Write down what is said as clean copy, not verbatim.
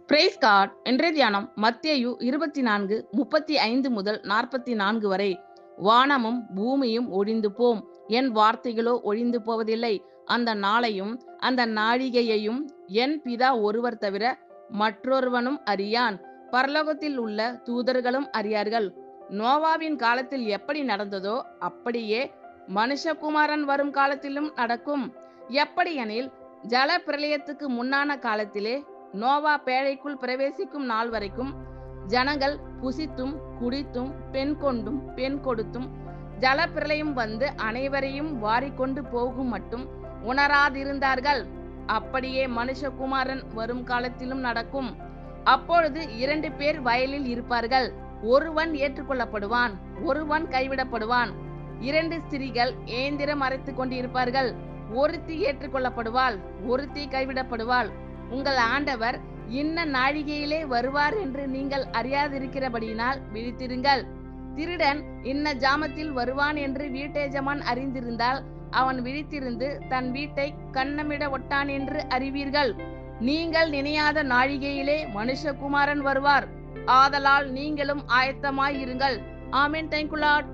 Price card. இன்றைய தியானம் மத்தேயு 24:35 முதல் 44 வரை. வானமும் பூமியும் ஒழிந்து போம், என் வார்த்தைகளோ ஒழிந்து போவதில்லை. அந்த நாளையும் அந்த நாழிகையையும் என் பிதா ஒருவர் தவிர மற்றொருவனும் அறியான், பரலோகத்தில் உள்ள தூதர்களும் அறியார்கள். நோவாவின் காலத்தில் எப்படி நடந்ததோ அப்படியே மனுஷகுமாரன் வரும் காலத்திலும் நடக்கும். எப்படியெனில், ஜல பிரளயத்துக்கு முன்னான காலத்திலே நோவா பேழைக்குள் பிரவேசிக்கும் நாள் வரைக்கும் ஜனங்கள் புசித்தும் குடித்தும் பெண் கொண்டும் பெண் கொடுத்தும் ஜல பிரளயம் வந்து அனைவரையும் வாரிக்கொண்டு போகும் மட்டும் உணராதிருந்தார்கள். அப்படியே மனுஷகுமாரன் வரும் காலத்திலும் நடக்கும். அப்பொழுது 2 பேர் வயலில் இருப்பார்கள், ஒருவன் ஏற்றுக்கொள்ளப்படுவான், ஒருவன் கைவிடப்படுவான். 2 ஸ்திரீகள் ஏந்திரம் அரைத்துக் கொண்டிருப்பார்கள், ஒருத்தி ஏற்றுக்கொள்ளப்படுவாள், ஒருத்தி கைவிடப்படுவாள். உங்கள் ஆண்டவர் இன்ன நாழிகையிலே வருவார் என்று நீங்கள் அறியாதிருக்கிறபடியினால் விழித்திருங்கள். திருடன் இன்ன ஜாமத்தில் வருவான் என்று வீட்டெஜமான் அறிந்திருந்தால் அவன் விழித்திருந்து தன் வீட்டை கன்னமிட ஒட்டான் என்று அறிவீர்கள். நீங்கள் நினையாத நாழிகையிலே மனுஷகுமாரன் வருவார். ஆதலால் நீங்களும் ஆயத்தமாயிருங்கள். ஆமென். Thank you Lord.